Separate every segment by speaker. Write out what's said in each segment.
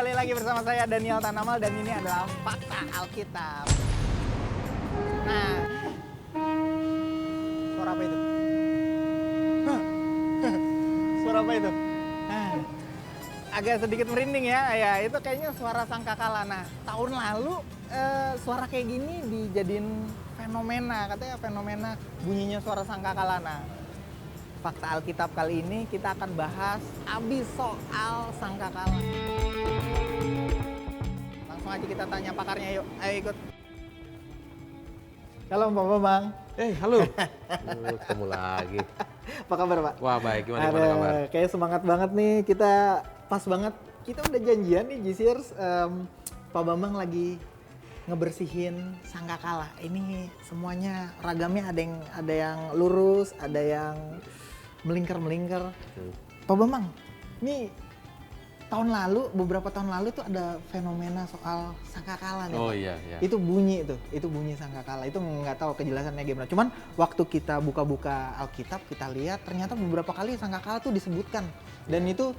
Speaker 1: kembali lagi bersama saya Daniel Tanamal dan ini adalah Fakta Alkitab. Nah, suara apa itu? Suara apa itu? Agak sedikit merinding ya, ya itu kayaknya suara sangkakala. Nah, tahun lalu suara kayak gini dijadiin fenomena, katanya fenomena bunyinya suara sangkakala. Nah, Fakta Alkitab kali ini kita akan bahas abis soal sangkakala. Langsung aja kita tanya pakarnya, yuk. Ayo ikut. Halo Pak Bambang.
Speaker 2: Halo. Ketemu lagi.
Speaker 1: Apa kabar Pak?
Speaker 2: Wah baik, gimana kabar?
Speaker 1: Kayak semangat banget nih, kita pas banget. Kita udah janjian nih G-Sears, Pak Bambang lagi ngebersihin sangkakala. Ini semuanya ragamnya ada yang lurus, ada yang melingkar-melingkar. Pak Bambang, ini beberapa tahun lalu tuh ada fenomena soal sangkakala nih.
Speaker 2: Oh
Speaker 1: Pak.
Speaker 2: iya.
Speaker 1: Itu bunyi sangkakala. Itu nggak tahu kejelasannya gimana. Cuman waktu kita buka-buka Alkitab, kita lihat ternyata beberapa kali sangkakala tuh disebutkan. Dan itu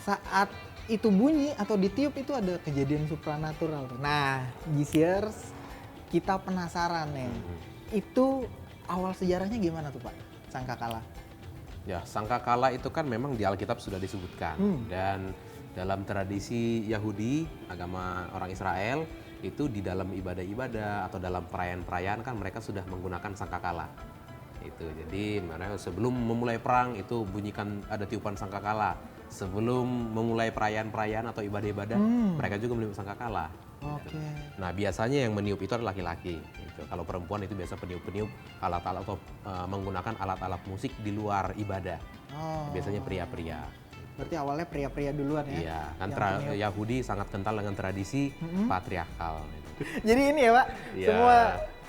Speaker 1: saat itu bunyi atau ditiup itu ada kejadian supranatural. Nah, G-Sears, kita penasaran nih. Itu awal sejarahnya gimana tuh Pak, sangkakala?
Speaker 2: Ya, sangkakala itu kan memang di Alkitab sudah disebutkan. Dan dalam tradisi Yahudi, agama orang Israel, itu di dalam ibadah-ibadah atau dalam perayaan-perayaan kan mereka sudah menggunakan sangkakala. Itu jadi mereka sebelum memulai perang itu bunyikan ada tiupan sangkakala. Sebelum memulai perayaan-perayaan atau ibadah-ibadah, mereka juga meniup sangkakala.
Speaker 1: Oke.
Speaker 2: Nah biasanya yang meniup itu adalah laki-laki. Gitu. Kalau perempuan itu biasa peniup-peniup alat-alat atau menggunakan alat-alat musik di luar ibadah.
Speaker 1: Oh.
Speaker 2: Biasanya pria-pria.
Speaker 1: Berarti awalnya pria-pria duluan ya?
Speaker 2: Iya, kan Yahudi sangat kental dengan tradisi patriarkal. Gitu.
Speaker 1: Jadi ini ya Pak,
Speaker 2: Iya.
Speaker 1: semua.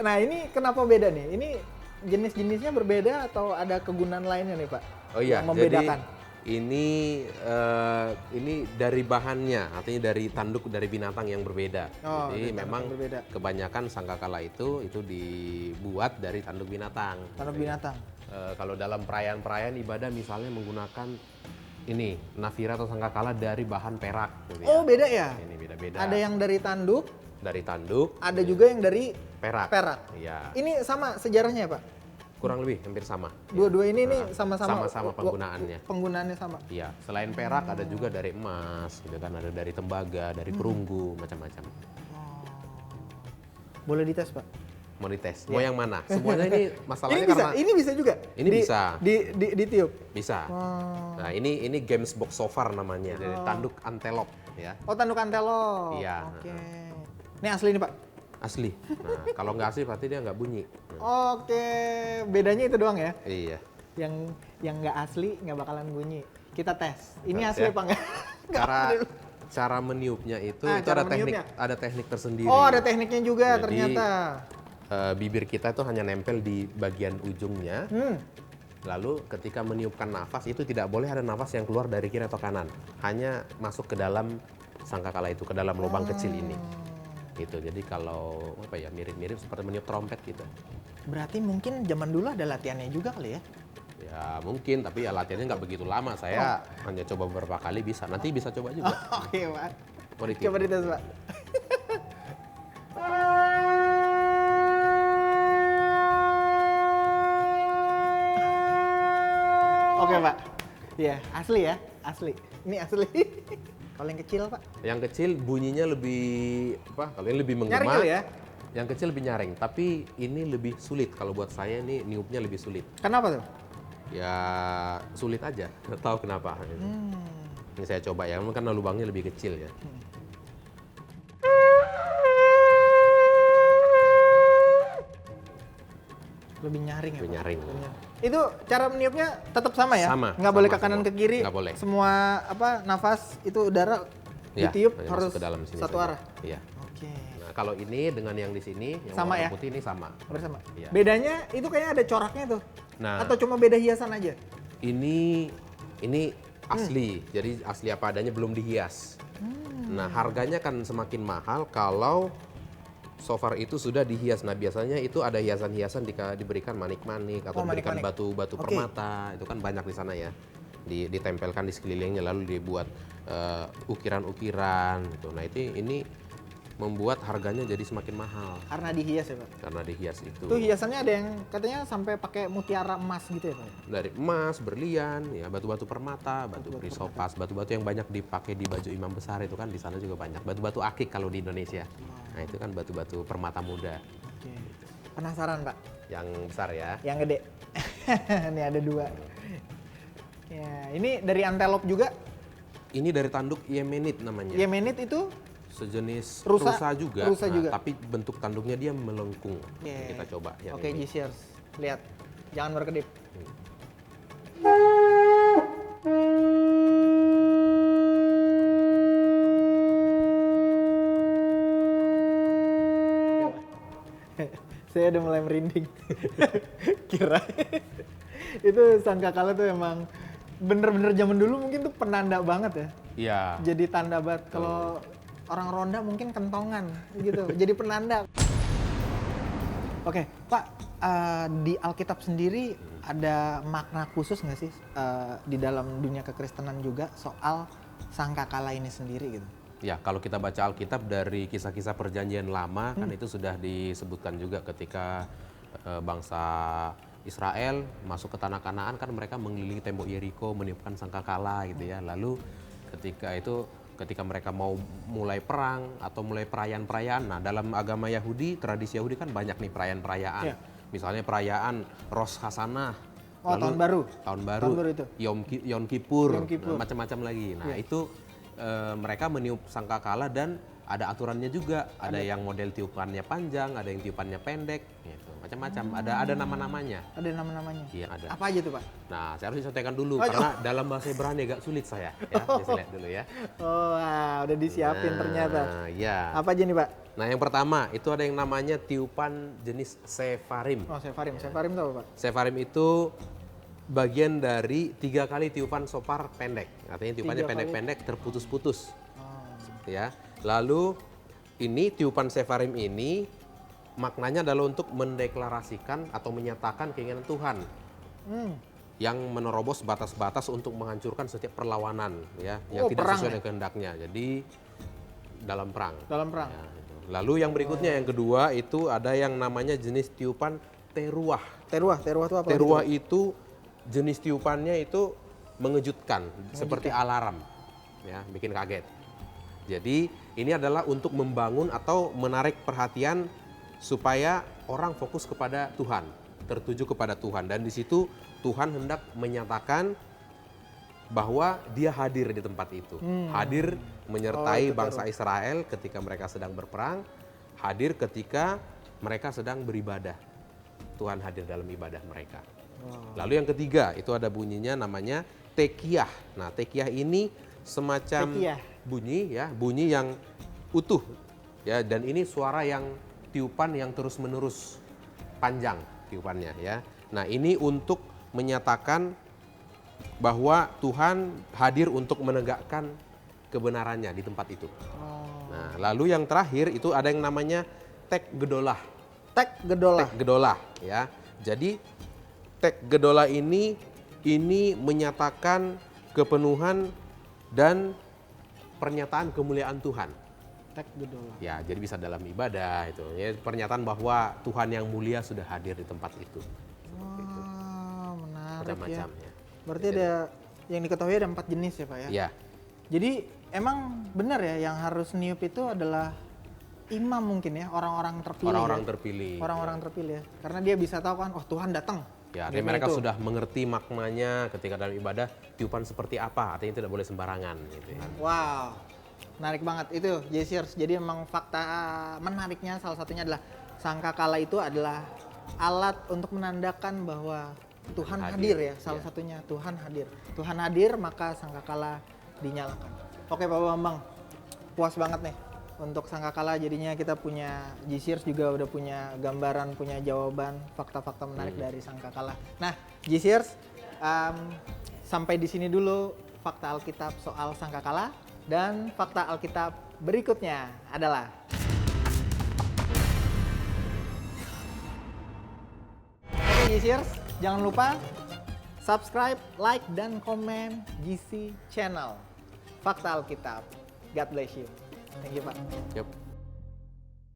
Speaker 1: Nah ini kenapa beda nih? Ini jenis-jenisnya berbeda atau ada kegunaan lainnya nih Pak?
Speaker 2: Oh iya,
Speaker 1: yang membedakan.
Speaker 2: jadi ini dari bahannya, artinya dari tanduk dari binatang yang berbeda.
Speaker 1: Oh,
Speaker 2: jadi
Speaker 1: dari
Speaker 2: memang
Speaker 1: yang berbeda.
Speaker 2: kebanyakan sangkakala itu dibuat dari tanduk binatang.
Speaker 1: Tanduk binatang.
Speaker 2: Kalau dalam perayaan-perayaan ibadah misalnya menggunakan ini nafira atau sangkakala dari bahan perak. Gitu
Speaker 1: Oh
Speaker 2: ya.
Speaker 1: beda ya?
Speaker 2: Ini beda-beda.
Speaker 1: Ada yang dari tanduk,
Speaker 2: dari tanduk.
Speaker 1: ada juga yang dari
Speaker 2: perak. Iya.
Speaker 1: Ini sama sejarahnya ya Pak?
Speaker 2: Kurang lebih hampir sama.
Speaker 1: Dua-dua ini nih sama-sama
Speaker 2: penggunaannya.
Speaker 1: Penggunaannya sama.
Speaker 2: Iya, selain perak ada juga dari emas, gitu kan, ada dari tembaga, dari perunggu, macam-macam.
Speaker 1: Boleh dites Pak?
Speaker 2: Mau dites? Mau yang mana? Semuanya ini masalahnya
Speaker 1: Ini bisa,
Speaker 2: karena
Speaker 1: ini bisa juga.
Speaker 2: Ini bisa.
Speaker 1: Ditiup.
Speaker 2: bisa.
Speaker 1: Oh.
Speaker 2: Nah, ini Games Box Sofar namanya, dari tanduk antelop ya.
Speaker 1: Oh tanduk antelop.
Speaker 2: Iya.
Speaker 1: Oke. Ini asli nih Pak?
Speaker 2: Asli. Nah, kalau nggak asli berarti dia nggak bunyi.
Speaker 1: Oke, bedanya itu doang ya?
Speaker 2: Iya.
Speaker 1: Yang nggak asli nggak bakalan bunyi. Kita tes. Ini
Speaker 2: Tes
Speaker 1: asli
Speaker 2: ya.
Speaker 1: apa nggak?
Speaker 2: Cara meniupnya itu
Speaker 1: cara
Speaker 2: ada teknik tersendiri.
Speaker 1: Oh ada tekniknya juga
Speaker 2: Jadi,
Speaker 1: ternyata.
Speaker 2: Bibir kita itu hanya nempel di bagian ujungnya. Lalu ketika meniupkan nafas itu tidak boleh ada nafas yang keluar dari kiri atau kanan. Hanya masuk ke dalam sangkakala itu, ke dalam lubang kecil ini. Gitu. Jadi kalau mirip-mirip seperti meniup trompet gitu.
Speaker 1: Berarti mungkin zaman dulu ada latihannya juga kali ya?
Speaker 2: Ya mungkin, tapi ya latihannya nggak begitu lama. Saya hanya coba beberapa kali bisa. Nanti bisa coba juga.
Speaker 1: Oke Pak.
Speaker 2: Mau ditiup?
Speaker 1: Coba dites Pak. Oke Pak. Iya asli ya, asli. Ini asli. Kalau yang kecil Pak?
Speaker 2: Yang kecil bunyinya lebih kalau ini lebih menggema.
Speaker 1: Nyaring kali ya?
Speaker 2: Yang kecil lebih nyaring, tapi ini lebih sulit. Kalau buat saya ini niupnya lebih sulit.
Speaker 1: Kenapa tuh?
Speaker 2: Ya sulit aja, nggak tahu kenapa. Ini saya coba ya, karena lubangnya lebih kecil ya.
Speaker 1: Lebih nyaring ya
Speaker 2: Lebih
Speaker 1: Pak?
Speaker 2: nyaring.
Speaker 1: Itu cara meniupnya tetap sama ya?
Speaker 2: Sama,
Speaker 1: Nggak boleh ke
Speaker 2: sama
Speaker 1: kanan
Speaker 2: semua.
Speaker 1: ke kiri?
Speaker 2: Nggak boleh.
Speaker 1: Semua nafas itu udara
Speaker 2: Ya,
Speaker 1: ditiup
Speaker 2: hanya
Speaker 1: harus
Speaker 2: masuk ke dalam sini
Speaker 1: satu
Speaker 2: saja.
Speaker 1: arah?
Speaker 2: Iya.
Speaker 1: Oke.
Speaker 2: Nah kalau ini dengan yang di sini, yang
Speaker 1: Sama
Speaker 2: warna
Speaker 1: ya?
Speaker 2: putih ini sama.
Speaker 1: Bersama.
Speaker 2: Iya.
Speaker 1: Bedanya itu kayaknya ada coraknya tuh.
Speaker 2: Nah
Speaker 1: Atau cuma beda hiasan aja?
Speaker 2: ini asli, jadi asli apa adanya, belum dihias. Nah harganya kan semakin mahal kalau Sofar itu sudah dihias. Nah biasanya itu ada hiasan-hiasan diberikan manik-manik atau diberikan
Speaker 1: manik-manik.
Speaker 2: batu-batu
Speaker 1: Oke.
Speaker 2: permata. Itu kan banyak di sana ya. ditempelkan di sekelilingnya, lalu dibuat ukiran-ukiran gitu. Nah ini membuat harganya jadi semakin mahal
Speaker 1: Karena dihias ya Pak?
Speaker 2: karena dihias itu.
Speaker 1: Itu hiasannya ada yang katanya sampai pakai mutiara emas gitu ya Pak?
Speaker 2: Dari emas, berlian, ya batu-batu permata, batu krisopas, batu-batu yang banyak dipakai di baju imam besar itu kan di sana juga banyak. Batu-batu akik kalau di Indonesia. Nah itu kan batu-batu permata muda.
Speaker 1: Oke. Penasaran Pak?
Speaker 2: Yang besar ya.
Speaker 1: Yang gede. Ini ada 2. Ya, ini dari antelop juga.
Speaker 2: Ini dari tanduk Yemenit namanya.
Speaker 1: Yemenit itu
Speaker 2: Sejenis
Speaker 1: Rusa-
Speaker 2: rusa juga.
Speaker 1: rusa
Speaker 2: Nah,
Speaker 1: juga.
Speaker 2: Tapi bentuk tanduknya dia melengkung.
Speaker 1: Oke.
Speaker 2: Kita coba yang
Speaker 1: Oke,
Speaker 2: ini.
Speaker 1: G-Sears. Lihat. Jangan berkedip. Saya udah mulai merinding. Kira itu sangkakala tuh emang bener-bener zaman dulu mungkin tuh penanda banget ya.
Speaker 2: Iya.
Speaker 1: Jadi tanda banget. Kalau orang ronda mungkin kentongan gitu. Jadi penanda. Oke, Pak, di Alkitab sendiri ada makna khusus nggak sih di dalam dunia kekristenan juga soal sangkakala ini sendiri gitu?
Speaker 2: Ya, kalau kita baca Alkitab dari kisah-kisah perjanjian lama kan itu sudah disebutkan juga ketika bangsa Israel masuk ke tanah Kanaan kan mereka mengelilingi tembok Yeriko meniupkan sangkakala gitu ya. Lalu ketika mereka mau mulai perang atau mulai perayaan-perayaan, nah dalam agama Yahudi, tradisi Yahudi kan banyak nih perayaan-perayaan.
Speaker 1: Iya.
Speaker 2: Misalnya perayaan Rosh Hashanah,
Speaker 1: Oh, tahun baru.
Speaker 2: tahun baru,
Speaker 1: Tahun baru itu.
Speaker 2: Yom Kippur,
Speaker 1: Yom Kippur.
Speaker 2: nah, macam-macam lagi. Nah
Speaker 1: Iya.
Speaker 2: itu mereka meniup sangkakala dan ada aturannya juga. Ada yang model tiupannya panjang, ada yang tiupannya pendek, gitu. Macam-macam. Ada nama-namanya.
Speaker 1: Ada nama-namanya?
Speaker 2: Iya ada.
Speaker 1: Apa aja tuh Pak?
Speaker 2: Nah saya harus dicontohkan dulu
Speaker 1: Oh,
Speaker 2: karena dalam bahasa Ibrani agak sulit saya. Ya, saya lihat dulu ya.
Speaker 1: Oh, wah, udah disiapin ternyata.
Speaker 2: Ya.
Speaker 1: Apa aja nih Pak?
Speaker 2: Nah yang pertama itu ada yang namanya tiupan jenis sefarim.
Speaker 1: Oh, Sefarim. Sefarim tuh apa Pak?
Speaker 2: Sefarim itu bagian dari 3 kali tiupan sopar pendek. Artinya tiupannya
Speaker 1: 3 kali.
Speaker 2: pendek-pendek terputus-putus.
Speaker 1: Oh.
Speaker 2: Ya. Lalu ini tiupan sefarim ini maknanya adalah untuk mendeklarasikan atau menyatakan keinginan Tuhan
Speaker 1: Hmm.
Speaker 2: yang menerobos batas-batas untuk menghancurkan setiap perlawanan ya yang
Speaker 1: Oh,
Speaker 2: tidak
Speaker 1: perang
Speaker 2: sesuai
Speaker 1: ya?
Speaker 2: dengan kehendaknya. Jadi dalam perang.
Speaker 1: Dalam perang.
Speaker 2: Ya, gitu. Lalu yang berikutnya yang kedua itu ada yang namanya jenis tiupan teruah.
Speaker 1: Teruah itu apa?
Speaker 2: Teruah itu jenis tiupannya itu mengejutkan, seperti alarm, ya, bikin kaget. Jadi ini adalah untuk membangun atau menarik perhatian supaya orang fokus kepada Tuhan, tertuju kepada Tuhan, dan di situ Tuhan hendak menyatakan bahwa Dia hadir di tempat itu, hadir menyertai
Speaker 1: itu
Speaker 2: bangsa Israel ketika mereka sedang berperang, hadir ketika mereka sedang beribadah. Tuhan hadir dalam ibadah mereka. Lalu yang ketiga itu ada bunyinya namanya tekiyah. Nah tekiyah ini semacam
Speaker 1: Tekiyah.
Speaker 2: bunyi yang utuh ya, dan ini suara yang tiupan yang terus menerus panjang tiupannya ya. Nah ini untuk menyatakan bahwa Tuhan hadir untuk menegakkan kebenarannya di tempat itu.
Speaker 1: Oh.
Speaker 2: Nah lalu yang terakhir itu ada yang namanya tek gedolah.
Speaker 1: Tek gedolah.
Speaker 2: Tek gedolah ya. Jadi tek gedolah ini menyatakan kepenuhan dan pernyataan kemuliaan Tuhan.
Speaker 1: Tek gedolah.
Speaker 2: Ya, jadi bisa dalam ibadah itu. Ya, pernyataan bahwa Tuhan yang mulia sudah hadir di tempat itu.
Speaker 1: Wah, menarik
Speaker 2: Macam-macam
Speaker 1: ya.
Speaker 2: ya.
Speaker 1: Berarti ada yang diketahui ada 4 jenis ya Pak ya?
Speaker 2: Ya,
Speaker 1: Jadi emang benar ya yang harus niup itu adalah imam mungkin ya, orang-orang terpilih.
Speaker 2: orang-orang
Speaker 1: ya?
Speaker 2: terpilih.
Speaker 1: Orang-orang terpilih ya. Karena dia bisa tahu kan, oh Tuhan datang.
Speaker 2: Ya,
Speaker 1: Dengan
Speaker 2: artinya mereka
Speaker 1: itu.
Speaker 2: sudah mengerti maknanya ketika dalam ibadah tiupan seperti apa. Artinya tidak boleh sembarangan gitu ya.
Speaker 1: Wow, menarik banget itu J-Sears. Jadi emang fakta menariknya salah satunya adalah sangkakala itu adalah alat untuk menandakan bahwa Tuhan hadir ya. Salah
Speaker 2: ya.
Speaker 1: satunya Tuhan hadir. Tuhan hadir maka sangkakala dinyalakan. Oke Pak Bambang, puas banget nih untuk sangkakala. Jadinya kita punya J-Sears juga udah punya gambaran, punya jawaban, fakta-fakta menarik dari sangkakala. Nah J-Sears, sampai di sini dulu fakta Alkitab soal sangkakala. Dan fakta Alkitab berikutnya adalah Oke J-Sears, jangan lupa Subscribe, like, dan komen GC Channel. Fakta Alkitab. God bless you. Thank you, Pak.
Speaker 2: Yep.